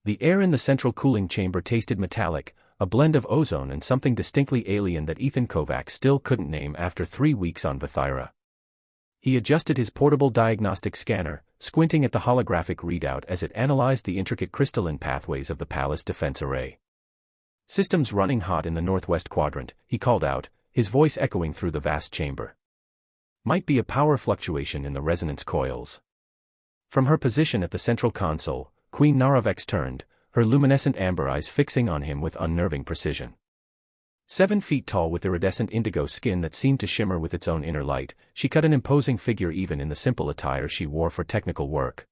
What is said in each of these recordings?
The air in the central cooling chamber tasted metallic, a blend of ozone and something distinctly alien that Ethan Kovacs still couldn't name after 3 weeks on Vithira. He adjusted his portable diagnostic scanner, squinting at the holographic readout as it analyzed the intricate crystalline pathways of the palace defense array. "Systems running hot in the northwest quadrant," he called out, his voice echoing through the vast chamber. "Might be a power fluctuation in the resonance coils." From her position at the central console, Queen Naravex turned, her luminescent amber eyes fixing on him with unnerving precision. 7 feet tall with iridescent indigo skin that seemed to shimmer with its own inner light, she cut an imposing figure even in the simple attire she wore for technical work.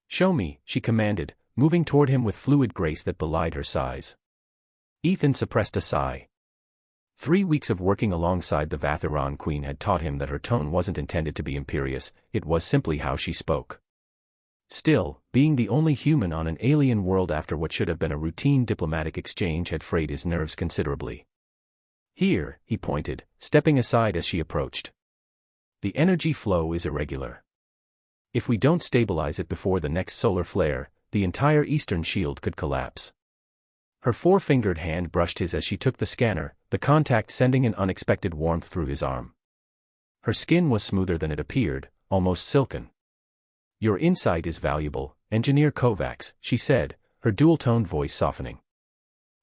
"Show me," she commanded, moving toward him with fluid grace that belied her size. Ethan suppressed a sigh. 3 weeks of working alongside the Vathiran Queen had taught him that her tone wasn't intended to be imperious, it was simply how she spoke. Still, being the only human on an alien world after what should have been a routine diplomatic exchange had frayed his nerves considerably. "Here," he pointed, stepping aside as she approached. "The energy flow is irregular. If we don't stabilize it before the next solar flare, the entire eastern shield could collapse." Her 4-fingered hand brushed his as she took the scanner, the contact sending an unexpected warmth through his arm. Her skin was smoother than it appeared, almost silken. "Your insight is valuable, Engineer Kovacs," she said, her dual-toned voice softening.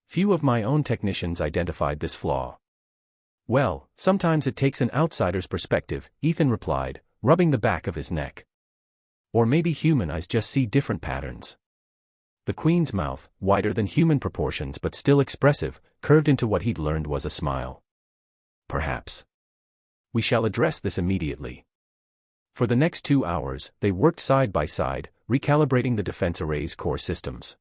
"Few of my own technicians identified this flaw." "Well, sometimes it takes an outsider's perspective," Ethan replied, rubbing the back of his neck. "Or maybe human eyes just see different patterns." The Queen's mouth, wider than human proportions but still expressive, curved into what he'd learned was a smile. "Perhaps. We shall address this immediately." For the next 2 hours, they worked side by side, recalibrating the defense array's core systems.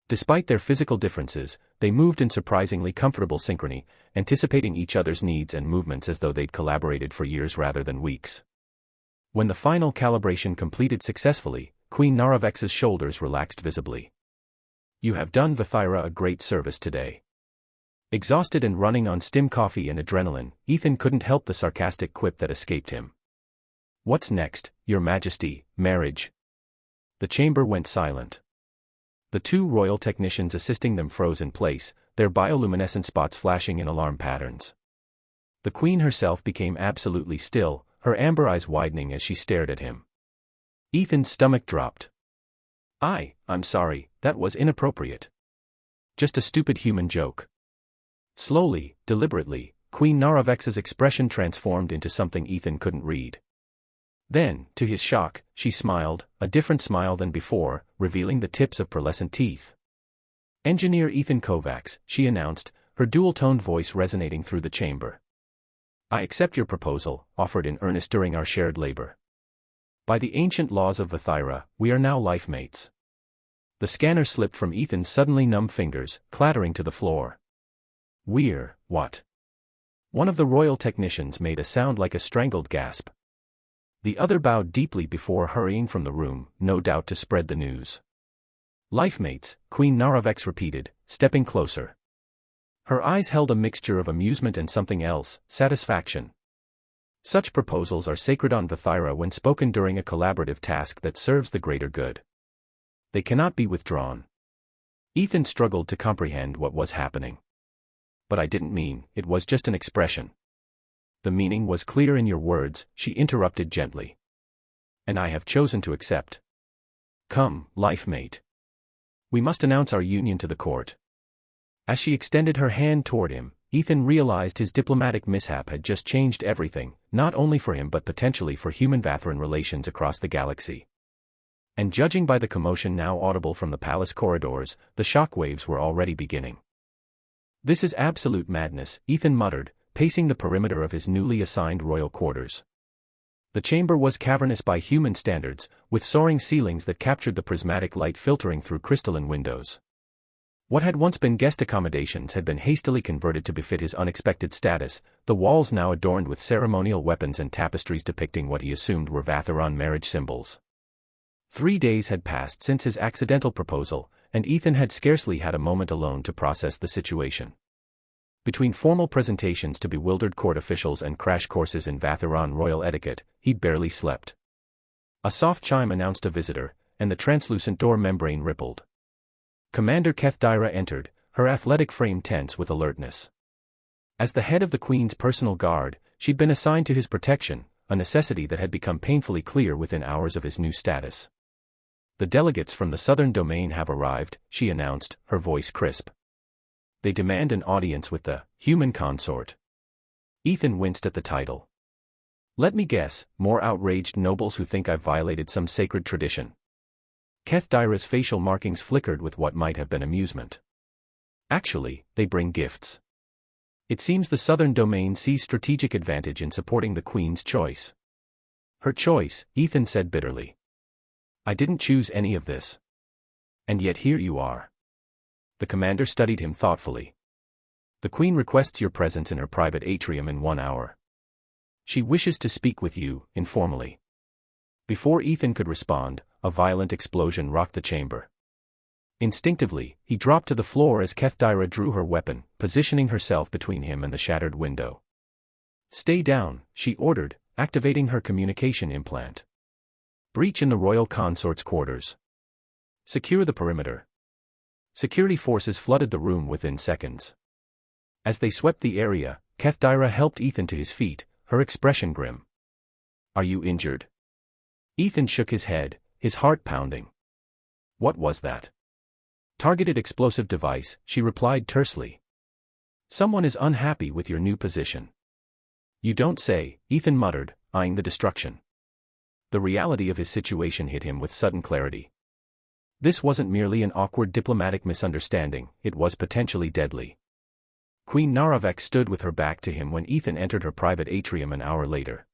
Despite their physical differences, they moved in surprisingly comfortable synchrony, anticipating each other's needs and movements as though they'd collaborated for years rather than weeks. When the final calibration completed successfully, Queen Naravex's shoulders relaxed visibly. "You have done Vithira a great service today." Exhausted and running on stim coffee and adrenaline, Ethan couldn't help the sarcastic quip that escaped him. "What's next, Your Majesty, marriage?" The chamber went silent. The 2 royal technicians assisting them froze in place, their bioluminescent spots flashing in alarm patterns. The Queen herself became absolutely still, her amber eyes widening as she stared at him. Ethan's stomach dropped. I'm sorry, that was inappropriate. Just a stupid human joke." Slowly, deliberately, Queen Naravex's expression transformed into something Ethan couldn't read. Then, to his shock, she smiled, a different smile than before, revealing the tips of pearlescent teeth. "Engineer Ethan Kovacs," she announced, her dual-toned voice resonating through the chamber. "I accept your proposal, offered in earnest during our shared labor. By the ancient laws of Vithira, we are now life mates." The scanner slipped from Ethan's suddenly numb fingers, clattering to the floor. "We're, what?" One of the royal technicians made a sound like a strangled gasp. The other bowed deeply before hurrying from the room, no doubt to spread the news. "Life mates," Queen Naravex repeated, stepping closer. Her eyes held a mixture of amusement and something else, satisfaction. Such proposals are sacred on Vithira when spoken during a collaborative task that serves the greater good. They cannot be withdrawn. Ethan struggled to comprehend what was happening. "But I didn't mean, it was just an expression." "The meaning was clear in your words," she interrupted gently. "And I have chosen to accept. Come, life mate. We must announce our union to the court." As she extended her hand toward him, Ethan realized his diplomatic mishap had just changed everything, not only for him but potentially for human-Vathiran relations across the galaxy. And judging by the commotion now audible from the palace corridors, the shockwaves were already beginning. "This is absolute madness," Ethan muttered, pacing the perimeter of his newly assigned royal quarters. The chamber was cavernous by human standards, with soaring ceilings that captured the prismatic light filtering through crystalline windows. What had once been guest accommodations had been hastily converted to befit his unexpected status, the walls now adorned with ceremonial weapons and tapestries depicting what he assumed were Vathiran marriage symbols. 3 days had passed since his accidental proposal, and Ethan had scarcely had a moment alone to process the situation. Between formal presentations to bewildered court officials and crash courses in Vathiran royal etiquette, he barely slept. A soft chime announced a visitor, and the translucent door membrane rippled. Commander Kethdyra entered, her athletic frame tense with alertness. As the head of the Queen's personal guard, she'd been assigned to his protection, a necessity that had become painfully clear within hours of his new status. The delegates from the southern domain have arrived, she announced, her voice crisp. They demand an audience with the human consort. Ethan winced at the title. Let me guess, more outraged nobles who think I've violated some sacred tradition. Kethdyra's facial markings flickered with what might have been amusement. Actually, they bring gifts. It seems the southern domain sees strategic advantage in supporting the Queen's choice. Her choice, Ethan said bitterly. I didn't choose any of this. And yet here you are. The commander studied him thoughtfully. The Queen requests your presence in her private atrium in 1 hour. She wishes to speak with you, informally. Before Ethan could respond, a violent explosion rocked the chamber. Instinctively, he dropped to the floor as Kethdyra drew her weapon, positioning herself between him and the shattered window. Stay down, she ordered, activating her communication implant. Breach in the royal consort's quarters. Secure the perimeter. Security forces flooded the room within seconds. As they swept the area, Kethdyra helped Ethan to his feet, her expression grim. Are you injured? Ethan shook his head, his heart pounding. What was that? Targeted explosive device, she replied tersely. Someone is unhappy with your new position. You don't say, Ethan muttered, eyeing the destruction. The reality of his situation hit him with sudden clarity. This wasn't merely an awkward diplomatic misunderstanding, it was potentially deadly. Queen Naravek stood with her back to him when Ethan entered her private atrium an hour later.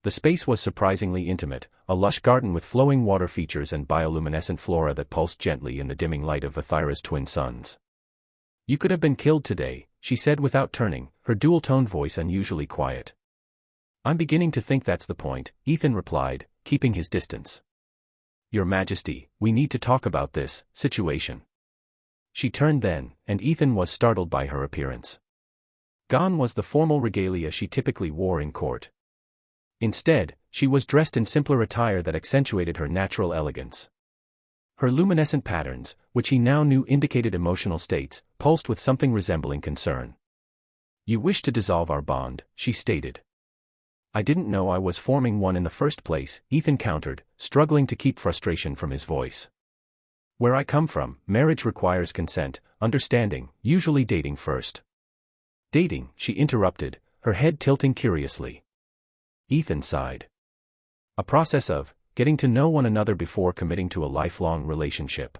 The space was surprisingly intimate, a lush garden with flowing water features and bioluminescent flora that pulsed gently in the dimming light of Vithyra's twin suns. You could have been killed today, she said without turning, her dual-toned voice unusually quiet. I'm beginning to think that's the point, Ethan replied, keeping his distance. Your Majesty, we need to talk about this situation. She turned then, and Ethan was startled by her appearance. Gone was the formal regalia she typically wore in court. Instead, she was dressed in simpler attire that accentuated her natural elegance. Her luminescent patterns, which he now knew indicated emotional states, pulsed with something resembling concern. You wish to dissolve our bond, she stated. I didn't know I was forming one in the first place, Ethan countered, struggling to keep frustration from his voice. Where I come from, marriage requires consent, understanding, usually dating first. Dating, she interrupted, her head tilting curiously. Ethan sighed. A process of getting to know one another before committing to a lifelong relationship.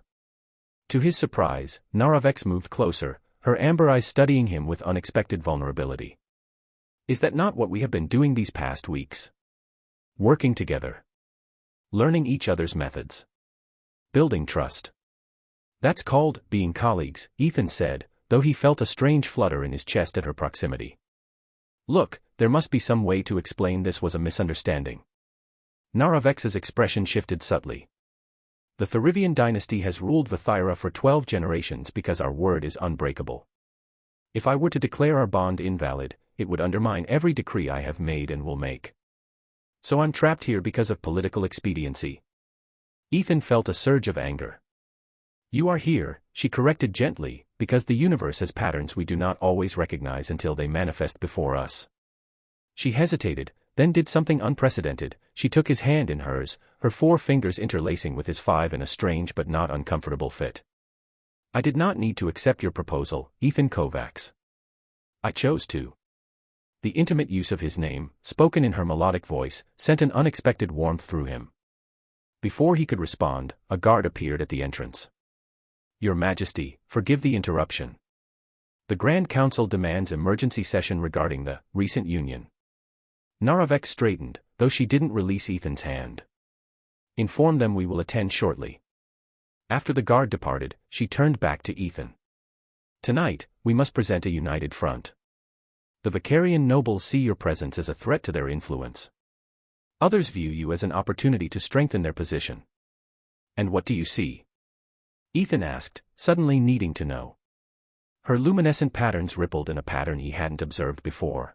To his surprise, Naravek moved closer, her amber eyes studying him with unexpected vulnerability. Is that not what we have been doing these past weeks? Working together. Learning each other's methods. Building trust. That's called being colleagues, Ethan said, though he felt a strange flutter in his chest at her proximity. Look, there must be some way to explain this was a misunderstanding. Naravek's expression shifted subtly. The Therivian dynasty has ruled Vithyra for 12 generations because our word is unbreakable. If I were to declare our bond invalid, it would undermine every decree I have made and will make. So I'm trapped here because of political expediency. Ethan felt a surge of anger. You are here, she corrected gently, because the universe has patterns we do not always recognize until they manifest before us. She hesitated, then did something unprecedented. She took his hand in hers, her 4 fingers interlacing with his 5 in a strange but not uncomfortable fit. I did not need to accept your proposal, Ethan Kovacs. I chose to. The intimate use of his name, spoken in her melodic voice, sent an unexpected warmth through him. Before he could respond, a guard appeared at the entrance. Your Majesty, forgive the interruption. The Grand Council demands emergency session regarding the recent union. Naravek straightened, though she didn't release Ethan's hand. Inform them we will attend shortly. After the guard departed, she turned back to Ethan. Tonight, we must present a united front. The Vicarian nobles see your presence as a threat to their influence. Others view you as an opportunity to strengthen their position. And what do you see? Ethan asked, suddenly needing to know. Her luminescent patterns rippled in a pattern he hadn't observed before.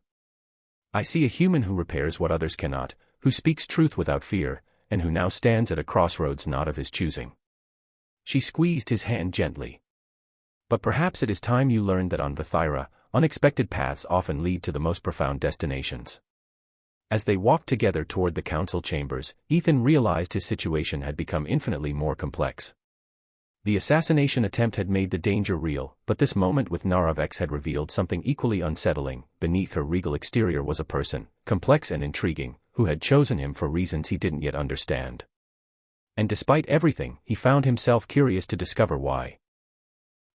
I see a human who repairs what others cannot, who speaks truth without fear, and who now stands at a crossroads not of his choosing. She squeezed his hand gently. But perhaps it is time you learned that on Vithyra, unexpected paths often lead to the most profound destinations. As they walked together toward the council chambers, Ethan realized his situation had become infinitely more complex. The assassination attempt had made the danger real, but this moment with Naravex had revealed something equally unsettling. Beneath her regal exterior was a person, complex and intriguing, who had chosen him for reasons he didn't yet understand. And despite everything, he found himself curious to discover why.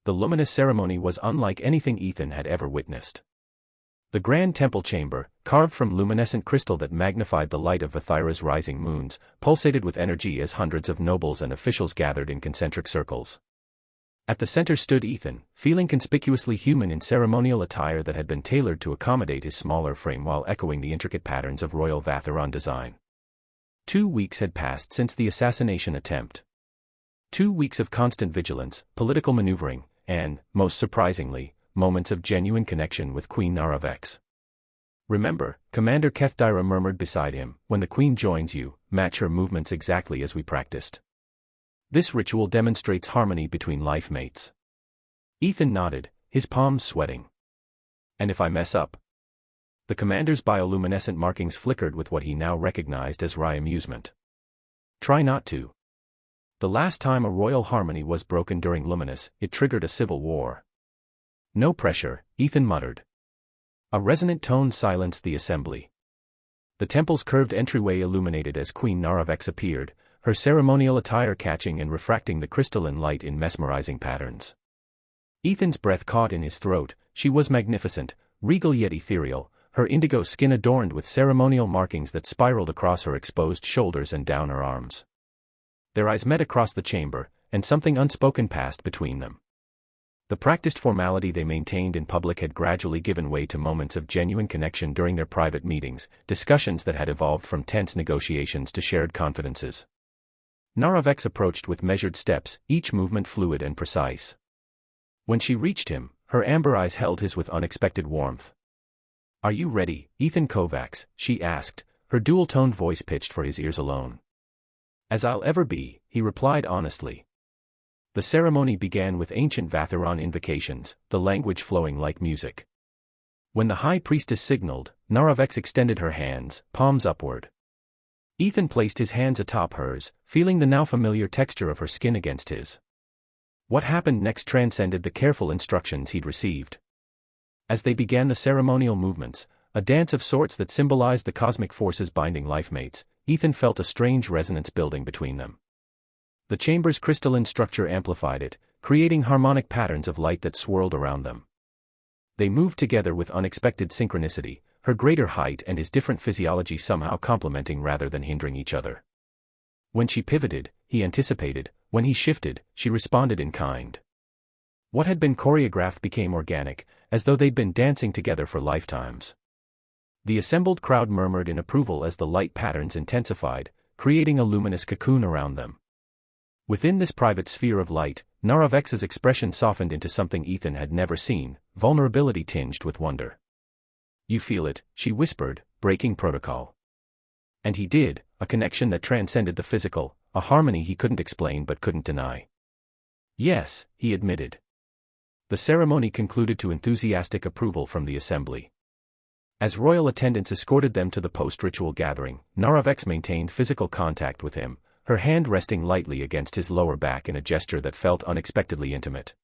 The luminous ceremony was unlike anything Ethan had ever witnessed. The grand temple chamber, carved from luminescent crystal that magnified the light of Vithyra's rising moons, pulsated with energy as hundreds of nobles and officials gathered in concentric circles. At the center stood Ethan, feeling conspicuously human in ceremonial attire that had been tailored to accommodate his smaller frame while echoing the intricate patterns of royal Vathyran design. 2 weeks had passed since the assassination attempt. 2 weeks of constant vigilance, political maneuvering, and, most surprisingly, moments of genuine connection with Queen Naravex. "Remember," Commander Kethdyra murmured beside him, "when the Queen joins you, match her movements exactly as we practiced. This ritual demonstrates harmony between life mates." Ethan nodded, his palms sweating. "And if I mess up?" The commander's bioluminescent markings flickered with what he now recognized as wry amusement. "Try not to. The last time a royal harmony was broken during Luminous, it triggered a civil war." "No pressure," Ethan muttered. A resonant tone silenced the assembly. The temple's curved entryway illuminated as Queen Naravex appeared, her ceremonial attire catching and refracting the crystalline light in mesmerizing patterns. Ethan's breath caught in his throat. She was magnificent, regal yet ethereal, her indigo skin adorned with ceremonial markings that spiraled across her exposed shoulders and down her arms. Their eyes met across the chamber, and something unspoken passed between them. The practiced formality they maintained in public had gradually given way to moments of genuine connection during their private meetings, discussions that had evolved from tense negotiations to shared confidences. Naravex approached with measured steps, each movement fluid and precise. When she reached him, her amber eyes held his with unexpected warmth. "Are you ready, Ethan Kovacs?" she asked, her dual-toned voice pitched for his ears alone. "As I'll ever be," he replied honestly. The ceremony began with ancient Vathyran invocations, the language flowing like music. When the high priestess signaled, Naravex extended her hands, palms upward. Ethan placed his hands atop hers, feeling the now familiar texture of her skin against his. What happened next transcended the careful instructions he'd received. As they began the ceremonial movements, a dance of sorts that symbolized the cosmic forces binding life mates, Ethan felt a strange resonance building between them. The chamber's crystalline structure amplified it, creating harmonic patterns of light that swirled around them. They moved together with unexpected synchronicity, her greater height and his different physiology somehow complementing rather than hindering each other. When she pivoted, he anticipated; when he shifted, she responded in kind. What had been choreographed became organic, as though they'd been dancing together for lifetimes. The assembled crowd murmured in approval as the light patterns intensified, creating a luminous cocoon around them. Within this private sphere of light, Naravex's expression softened into something Ethan had never seen, vulnerability tinged with wonder. "You feel it," she whispered, breaking protocol. And he did, a connection that transcended the physical, a harmony he couldn't explain but couldn't deny. "Yes," he admitted. The ceremony concluded to enthusiastic approval from the assembly. As royal attendants escorted them to the post-ritual gathering, Naravex maintained physical contact with him, her hand resting lightly against his lower back in a gesture that felt unexpectedly intimate.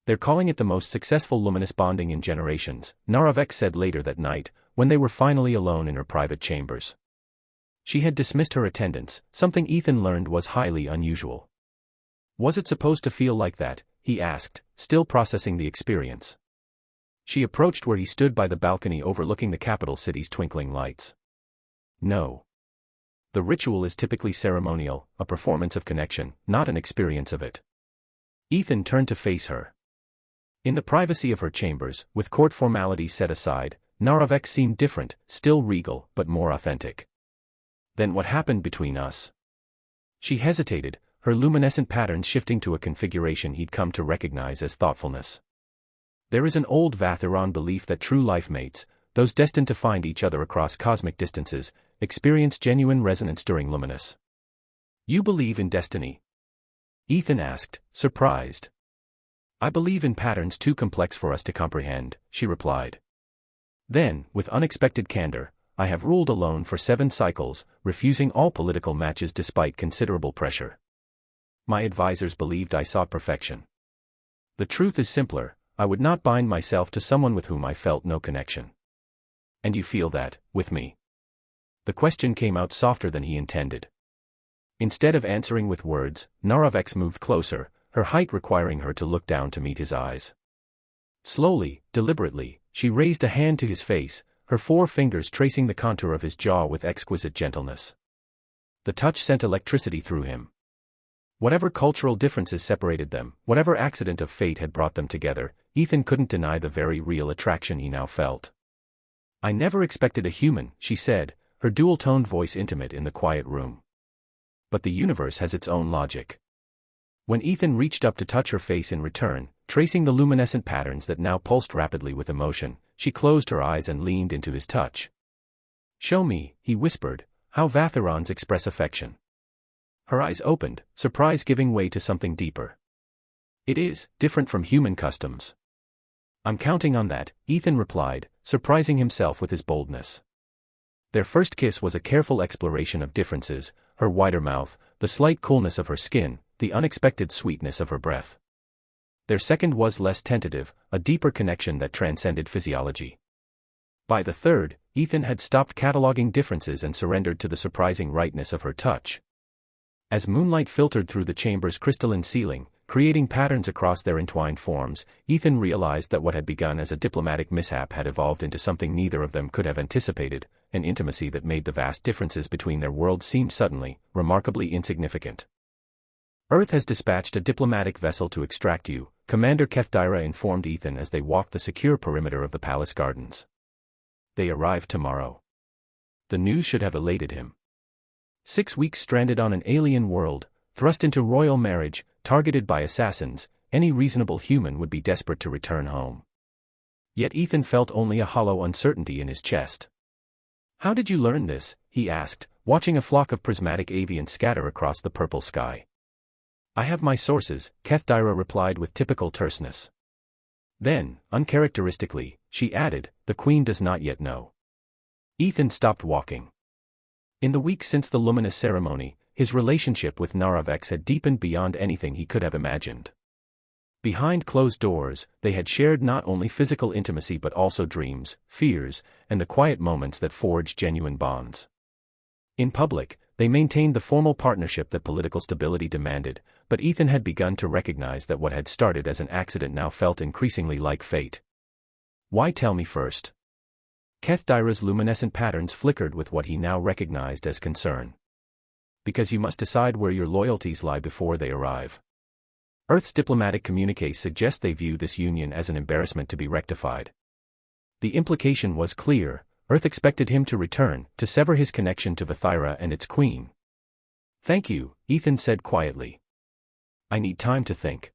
"They're calling it the most successful luminous bonding in generations," Naravex said later that night, when they were finally alone in her private chambers. She had dismissed her attendants, something Ethan learned was highly unusual. "Was it supposed to feel like that?" he asked, still processing the experience. She approached where he stood by the balcony overlooking the capital city's twinkling lights. "No. The ritual is typically ceremonial, a performance of connection, not an experience of it." Ethan turned to face her. In the privacy of her chambers, with court formalities set aside, Naravex seemed different, still regal, but more authentic. "Then what happened between us?" She hesitated, her luminescent patterns shifting to a configuration he'd come to recognize as thoughtfulness. "There is an old Vathyran belief that true life mates, those destined to find each other across cosmic distances, experience genuine resonance during Luminous. You believe in destiny?" Ethan asked, surprised. I believe in patterns too complex for us to comprehend, she replied. Then, with unexpected candor, I have ruled alone for 7 cycles, refusing all political matches despite considerable pressure. My advisors believed I sought perfection. The truth is simpler, I would not bind myself to someone with whom I felt no connection. And you feel that, with me? The question came out softer than he intended. Instead of answering with words, Naraveks moved closer, her height requiring her to look down to meet his eyes. Slowly, deliberately, she raised a hand to his face, her 4 fingers tracing the contour of his jaw with exquisite gentleness. The touch sent electricity through him. Whatever cultural differences separated them, whatever accident of fate had brought them together, Ethan couldn't deny the very real attraction he now felt. I never expected a human, she said, her dual-toned voice intimate in the quiet room. But the universe has its own logic. When Ethan reached up to touch her face in return, tracing the luminescent patterns that now pulsed rapidly with emotion, she closed her eyes and leaned into his touch. Show me, he whispered, how Vathirans express affection. Her eyes opened, surprise giving way to something deeper. It is different from human customs. I'm counting on that, Ethan replied, surprising himself with his boldness. Their first kiss was a careful exploration of differences, her wider mouth, the slight coolness of her skin, the unexpected sweetness of her breath. Their second was less tentative, a deeper connection that transcended physiology. By the third, Ethan had stopped cataloging differences and surrendered to the surprising rightness of her touch. As moonlight filtered through the chamber's crystalline ceiling, creating patterns across their entwined forms, Ethan realized that what had begun as a diplomatic mishap had evolved into something neither of them could have anticipated, an intimacy that made the vast differences between their worlds seem suddenly, remarkably insignificant. Earth has dispatched a diplomatic vessel to extract you, Commander Kethdyra informed Ethan as they walked the secure perimeter of the palace gardens. They arrive tomorrow. The news should have elated him. 6 weeks stranded on an alien world, thrust into royal marriage, targeted by assassins, any reasonable human would be desperate to return home. Yet Ethan felt only a hollow uncertainty in his chest. How did you learn this? He asked, watching a flock of prismatic avians scatter across the purple sky. I have my sources, Kethdyra replied with typical terseness. Then, uncharacteristically, she added, the queen does not yet know. Ethan stopped walking. In the weeks since the luminous ceremony, his relationship with Naraveks had deepened beyond anything he could have imagined. Behind closed doors, they had shared not only physical intimacy but also dreams, fears, and the quiet moments that forged genuine bonds. In public, they maintained the formal partnership that political stability demanded, but Ethan had begun to recognize that what had started as an accident now felt increasingly like fate. Why tell me first? Kethdyra's luminescent patterns flickered with what he now recognized as concern. Because you must decide where your loyalties lie before they arrive. Earth's diplomatic communiques suggest they view this union as an embarrassment to be rectified. The implication was clear, Earth expected him to return, to sever his connection to Vathira and its queen. Thank you, Ethan said quietly. I need time to think.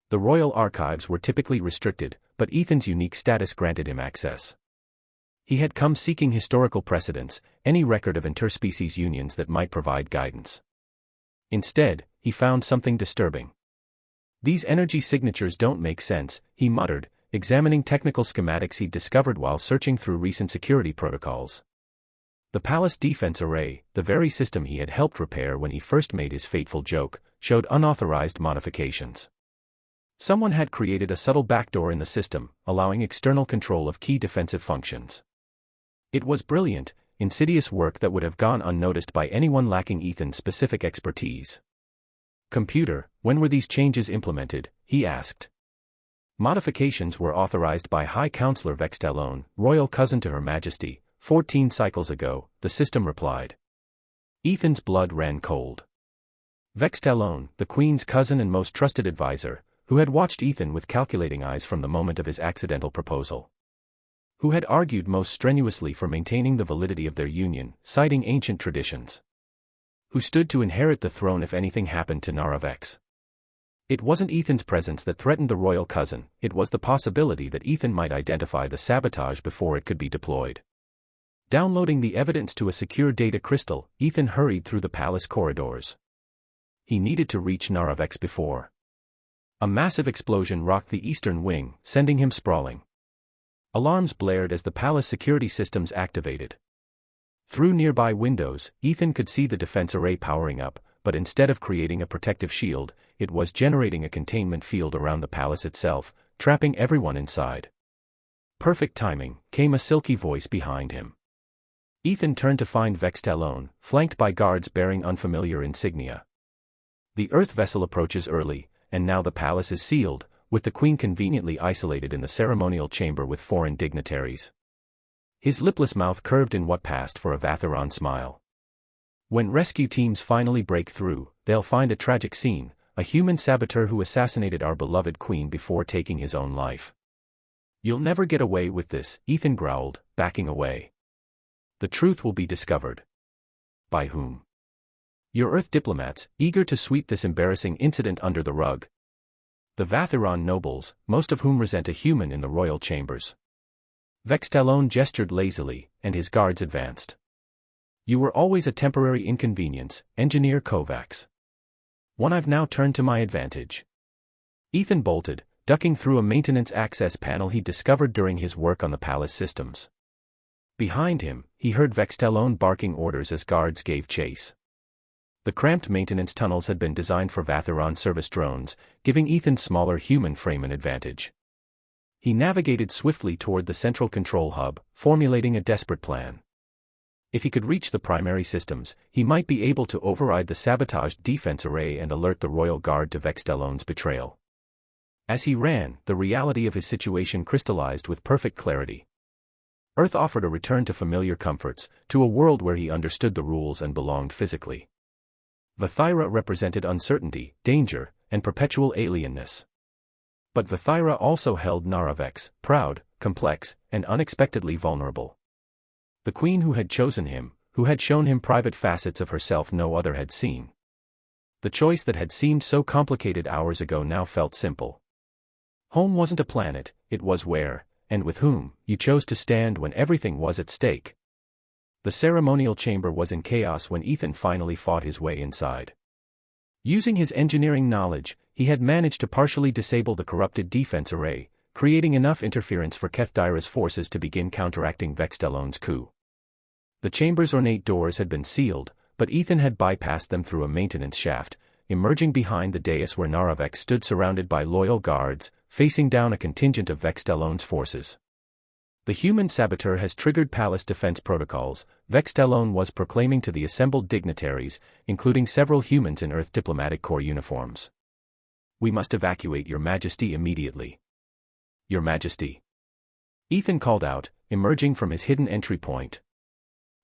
The royal archives were typically restricted, but Ethan's unique status granted him access. He had come seeking historical precedents, any record of interspecies unions that might provide guidance. Instead, he found something disturbing. These energy signatures don't make sense, he muttered, examining technical schematics he'd discovered while searching through recent security protocols. The palace defense array, the very system he had helped repair when he first made his fateful joke, showed unauthorized modifications. Someone had created a subtle backdoor in the system, allowing external control of key defensive functions. It was brilliant, insidious work that would have gone unnoticed by anyone lacking Ethan's specific expertise. Computer, when were these changes implemented? He asked. Modifications were authorized by High Counselor Vextalone, royal cousin to Her Majesty, 14 cycles ago, the system replied. Ethan's blood ran cold. Vextalone, the Queen's cousin and most trusted advisor, who had watched Ethan with calculating eyes from the moment of his accidental proposal. Who had argued most strenuously for maintaining the validity of their union, citing ancient traditions. Who stood to inherit the throne if anything happened to Naraveks. It wasn't Ethan's presence that threatened the royal cousin, it was the possibility that Ethan might identify the sabotage before it could be deployed. Downloading the evidence to a secure data crystal, Ethan hurried through the palace corridors. he needed to reach Naravex before. A massive explosion rocked the eastern wing, sending him sprawling. Alarms blared as the palace security systems activated. Through nearby windows, Ethan could see the defense array powering up, but instead of creating a protective shield, it was generating a containment field around the palace itself, trapping everyone inside. Perfect timing, came a silky voice behind him. Ethan turned to find Vexta alone, flanked by guards bearing unfamiliar insignia. The Earth vessel approaches early, and now the palace is sealed, with the Queen conveniently isolated in the ceremonial chamber with foreign dignitaries. His lipless mouth curved in what passed for a Vatharon smile. When rescue teams finally break through, they'll find a tragic scene, a human saboteur who assassinated our beloved Queen before taking his own life. You'll never get away with this, Ethan growled, backing away. The truth will be discovered. By whom? Your Earth diplomats, eager to sweep this embarrassing incident under the rug. The Vatharon nobles, most of whom resent a human in the royal chambers. Vextalone gestured lazily, and his guards advanced. You were always a temporary inconvenience, Engineer Kovacs. One I've now turned to my advantage. Ethan bolted, ducking through a maintenance access panel he discovered during his work on the palace systems. Behind him, he heard Vextalone barking orders as guards gave chase. The cramped maintenance tunnels had been designed for Vatharon service drones, giving Ethan's smaller human frame an advantage. He navigated swiftly toward the central control hub, formulating a desperate plan. If he could reach the primary systems, he might be able to override the sabotaged defense array and alert the Royal Guard to Vextalone's betrayal. As he ran, the reality of his situation crystallized with perfect clarity. Earth offered a return to familiar comforts, to a world where he understood the rules and belonged physically. Vathyra represented uncertainty, danger, and perpetual alienness. But Vathyra also held Naravex, proud, complex, and unexpectedly vulnerable. The Queen who had chosen him, who had shown him private facets of herself no other had seen. The choice that had seemed so complicated hours ago now felt simple. Home wasn't a planet, it was where, and with whom, you chose to stand when everything was at stake. The ceremonial chamber was in chaos when Ethan finally fought his way inside. Using his engineering knowledge, he had managed to partially disable the corrupted defense array, creating enough interference for Kethdyra's forces to begin counteracting Vextalone's coup. The chamber's ornate doors had been sealed, but Ethan had bypassed them through a maintenance shaft, emerging behind the dais where Naravex stood surrounded by loyal guards, facing down a contingent of Vextalone's forces. The human saboteur has triggered palace defense protocols, Vextalone was proclaiming to the assembled dignitaries, including several humans in Earth Diplomatic Corps uniforms. We must evacuate Your Majesty immediately. Your Majesty. Ethan called out, emerging from his hidden entry point.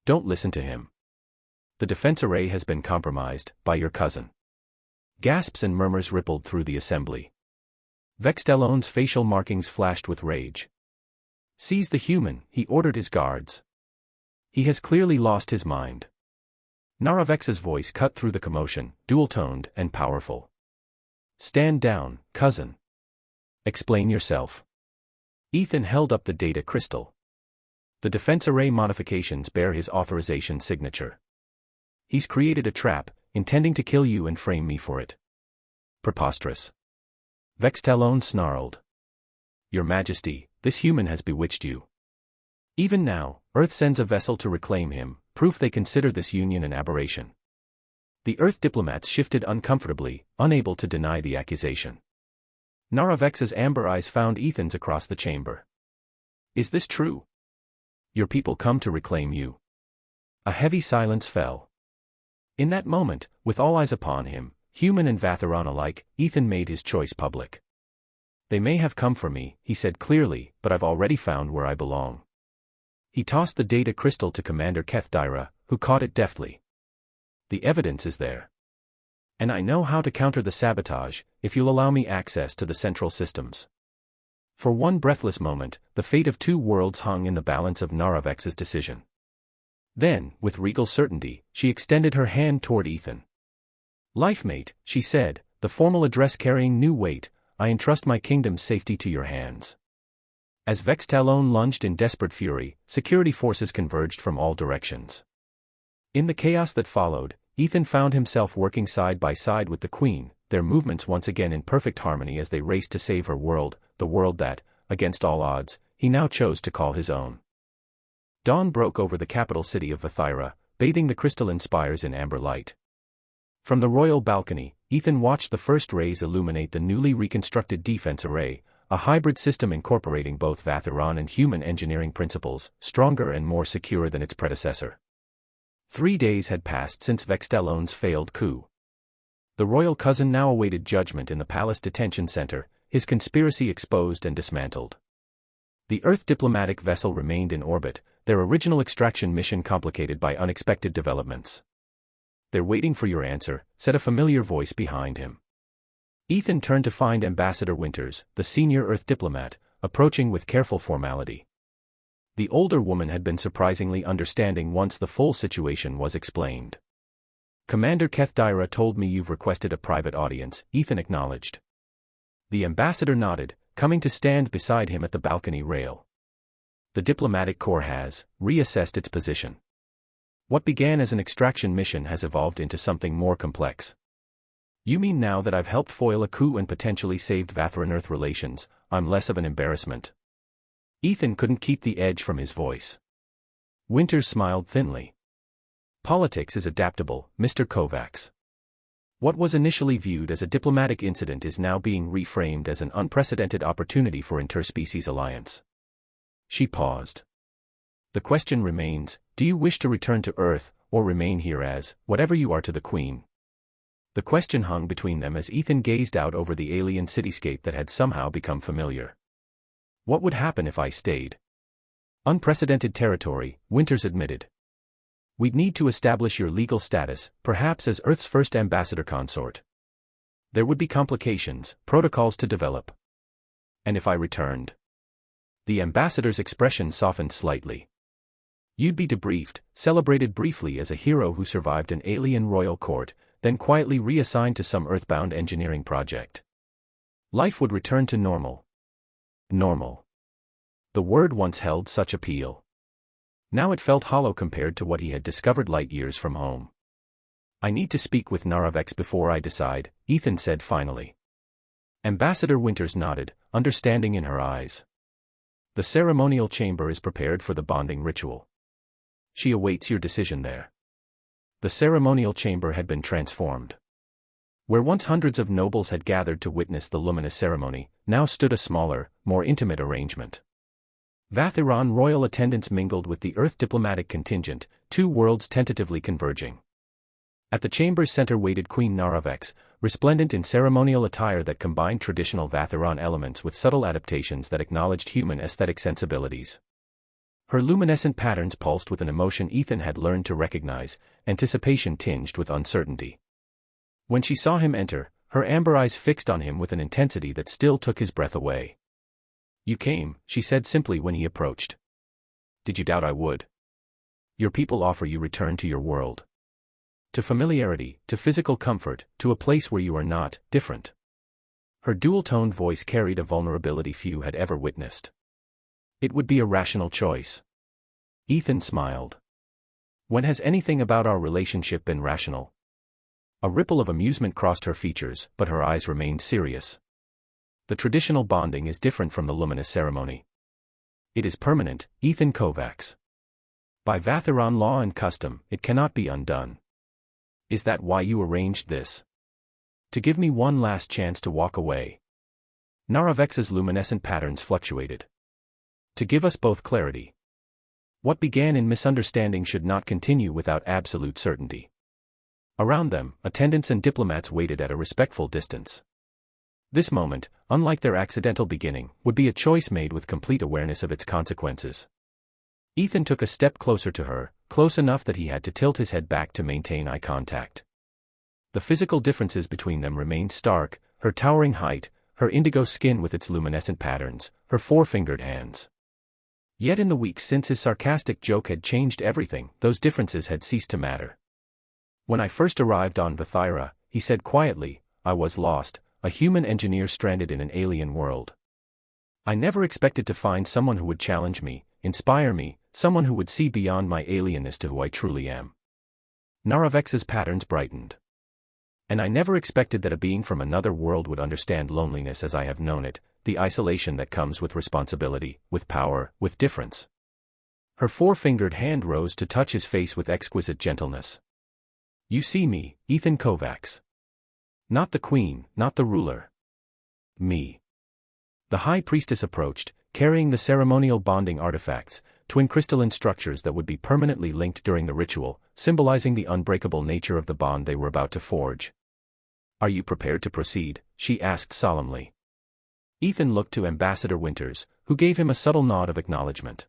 Don't listen to him. The defense array has been compromised, by your cousin. Gasps and murmurs rippled through the assembly. Vextalone's facial markings flashed with rage. Seize the human, he ordered his guards. He has clearly lost his mind. Naravex's voice cut through the commotion, dual-toned and powerful. Stand down, cousin. Explain yourself. Ethan held up the data crystal. The defense array modifications bear his authorization signature. He's created a trap, intending to kill you and frame me for it. Preposterous. Vextalone snarled. Your Majesty, this human has bewitched you. Even now, Earth sends a vessel to reclaim him, proof they consider this union an aberration. The Earth diplomats shifted uncomfortably, unable to deny the accusation. Naravex's amber eyes found Ethan's across the chamber. Is this true? Your people come to reclaim you. A heavy silence fell. In that moment, with all eyes upon him, human and Vatharon alike, Ethan made his choice public. They may have come for me, he said clearly, but I've already found where I belong. He tossed the data crystal to Commander Kethdyra, who caught it deftly. The evidence is there. And I know how to counter the sabotage, if you'll allow me access to the central systems. For one breathless moment, the fate of two worlds hung in the balance of Naravex's decision. Then, with regal certainty, she extended her hand toward Ethan. Lifemate, she said, the formal address carrying new weight, I entrust my kingdom's safety to your hands. As Vextalone lunged in desperate fury, security forces converged from all directions. In the chaos that followed, Ethan found himself working side by side with the Queen, their movements once again in perfect harmony as they raced to save her world, the world that, against all odds, he now chose to call his own. Dawn broke over the capital city of Vithyra, bathing the crystalline spires in amber light. From the royal balcony, Ethan watched the first rays illuminate the newly reconstructed defense array, a hybrid system incorporating both Vathyran and human engineering principles, stronger and more secure than its predecessor. 3 days had passed since Vextellone's failed coup. The royal cousin now awaited judgment in the palace detention center, his conspiracy exposed and dismantled. The Earth diplomatic vessel remained in orbit, their original extraction mission complicated by unexpected developments. "They're waiting for your answer," said a familiar voice behind him. Ethan turned to find Ambassador Winters, the senior Earth diplomat, approaching with careful formality. The older woman had been surprisingly understanding once the full situation was explained. "Commander Kethdyra told me you've requested a private audience," Ethan acknowledged. The ambassador nodded, coming to stand beside him at the balcony rail. "The diplomatic corps has reassessed its position. What began as an extraction mission has evolved into something more complex." "You mean now that I've helped foil a coup and potentially saved Vathyran-Earth relations, I'm less of an embarrassment?" Ethan couldn't keep the edge from his voice. Winters smiled thinly. "Politics is adaptable, Mr. Kovacs. What was initially viewed as a diplomatic incident is now being reframed as an unprecedented opportunity for interspecies alliance." She paused. "The question remains, do you wish to return to Earth, or remain here as, whatever you are to the Queen?" The question hung between them as Ethan gazed out over the alien cityscape that had somehow become familiar. "What would happen if I stayed?" "Unprecedented territory," Winters admitted. "We'd need to establish your legal status, perhaps as Earth's first ambassador consort. There would be complications, protocols to develop." "And if I returned?" The ambassador's expression softened slightly. "You'd be debriefed, celebrated briefly as a hero who survived an alien royal court, then quietly reassigned to some earthbound engineering project. Life would return to normal." Normal. The word once held such appeal. Now it felt hollow compared to what he had discovered light years from home. "I need to speak with Naravex before I decide," Ethan said finally. Ambassador Winters nodded, understanding in her eyes. "The ceremonial chamber is prepared for the bonding ritual. She awaits your decision there." The ceremonial chamber had been transformed. Where once hundreds of nobles had gathered to witness the luminous ceremony, now stood a smaller, more intimate arrangement. Vathyran royal attendants mingled with the Earth diplomatic contingent, two worlds tentatively converging. At the chamber's center waited Queen Naravex, resplendent in ceremonial attire that combined traditional Vathyran elements with subtle adaptations that acknowledged human aesthetic sensibilities. Her luminescent patterns pulsed with an emotion Ethan had learned to recognize, anticipation tinged with uncertainty. When she saw him enter, her amber eyes fixed on him with an intensity that still took his breath away. "You came," she said simply when he approached. "Did you doubt I would? Your people offer you return to your world. To familiarity, to physical comfort, to a place where you are not different." Her dual-toned voice carried a vulnerability few had ever witnessed. "It would be a rational choice." Ethan smiled. "When has anything about our relationship been rational?" A ripple of amusement crossed her features, but her eyes remained serious. "The traditional bonding is different from the luminous ceremony. It is permanent, Ethan Kovacs. By Vathyran law and custom, it cannot be undone. Is that why you arranged this? To give me one last chance to walk away?" Naravex's luminescent patterns fluctuated. "To give us both clarity. What began in misunderstanding should not continue without absolute certainty." Around them, attendants and diplomats waited at a respectful distance. This moment, unlike their accidental beginning, would be a choice made with complete awareness of its consequences. Ethan took a step closer to her, close enough that he had to tilt his head back to maintain eye contact. The physical differences between them remained stark, her towering height, her indigo skin with its luminescent patterns, her four-fingered hands. Yet in the weeks since his sarcastic joke had changed everything, those differences had ceased to matter. "When I first arrived on Vithyra," he said quietly, "I was lost, a human engineer stranded in an alien world. I never expected to find someone who would challenge me, inspire me, someone who would see beyond my alienness to who I truly am. Naravex's patterns brightened. And I never expected that a being from another world would understand loneliness as I have known it, the isolation that comes with responsibility, with power, with difference. Her four-fingered hand rose to touch his face with exquisite gentleness. You see me, Ethan Kovacs. Not the queen, not the ruler. Me. The high priestess approached, carrying the ceremonial bonding artifacts, twin crystalline structures that would be permanently linked during the ritual, symbolizing the unbreakable nature of the bond they were about to forge. Are you prepared to proceed? She asked solemnly. Ethan looked to Ambassador Winters, who gave him a subtle nod of acknowledgement.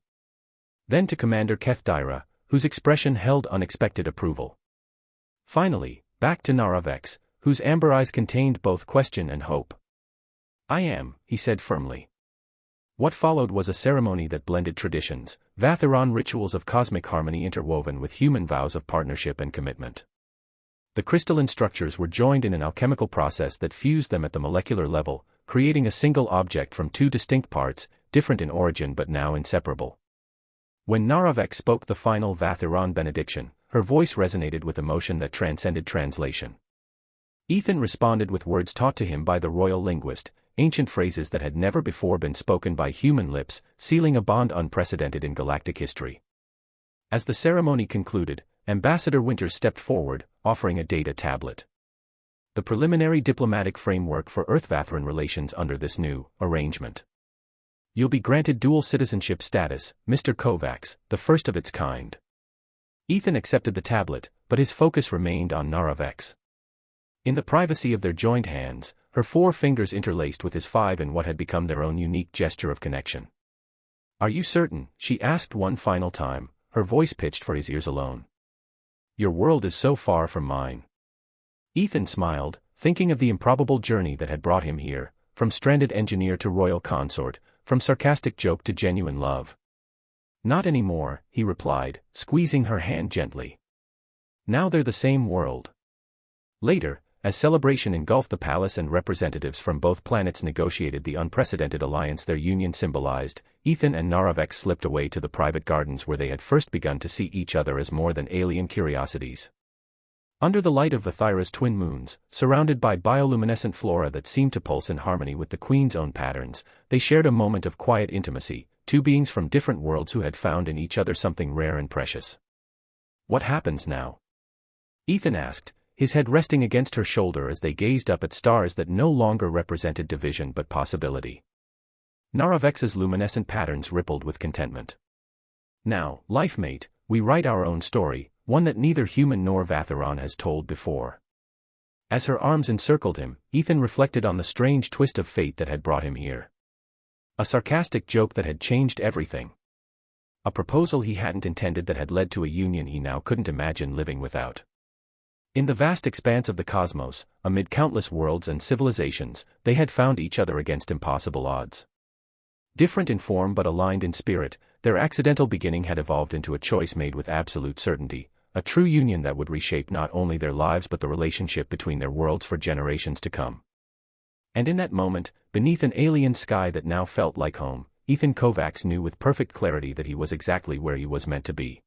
Then to Commander Kethdyra, whose expression held unexpected approval. Finally, back to Naravex, whose amber eyes contained both question and hope. I am, he said firmly. What followed was a ceremony that blended traditions, Vatharon rituals of cosmic harmony interwoven with human vows of partnership and commitment. The crystalline structures were joined in an alchemical process that fused them at the molecular level, creating a single object from two distinct parts, different in origin but now inseparable. When Naravex spoke the final Vatharon benediction, her voice resonated with emotion that transcended translation. Ethan responded with words taught to him by the royal linguist, ancient phrases that had never before been spoken by human lips, sealing a bond unprecedented in galactic history. As the ceremony concluded, Ambassador Winters stepped forward, offering a data tablet. The preliminary diplomatic framework for Earth-Vatharan relations under this new arrangement. You'll be granted dual citizenship status, Mr. Kovacs, the first of its kind. Ethan accepted the tablet, but his focus remained on Naravex. In the privacy of their joined hands, her four fingers interlaced with his five in what had become their own unique gesture of connection. Are you certain? She asked one final time, her voice pitched for his ears alone. Your world is so far from mine. Ethan smiled, thinking of the improbable journey that had brought him here, from stranded engineer to royal consort, from sarcastic joke to genuine love. Not anymore, he replied, squeezing her hand gently. Now they're the same world. Later, as celebration engulfed the palace and representatives from both planets negotiated the unprecedented alliance their union symbolized, Ethan and Naravex slipped away to the private gardens where they had first begun to see each other as more than alien curiosities. Under the light of Vathaira's twin moons, surrounded by bioluminescent flora that seemed to pulse in harmony with the Queen's own patterns, they shared a moment of quiet intimacy, two beings from different worlds who had found in each other something rare and precious. What happens now? Ethan asked, his head resting against her shoulder as they gazed up at stars that no longer represented division but possibility. Naravex's luminescent patterns rippled with contentment. Now, life mate, we write our own story, one that neither human nor Vatharan has told before. As her arms encircled him, Ethan reflected on the strange twist of fate that had brought him here. A sarcastic joke that had changed everything. A proposal he hadn't intended that had led to a union he now couldn't imagine living without. In the vast expanse of the cosmos, amid countless worlds and civilizations, they had found each other against impossible odds. Different in form but aligned in spirit, their accidental beginning had evolved into a choice made with absolute certainty, a true union that would reshape not only their lives but the relationship between their worlds for generations to come. And in that moment, beneath an alien sky that now felt like home, Ethan Kovacs knew with perfect clarity that he was exactly where he was meant to be.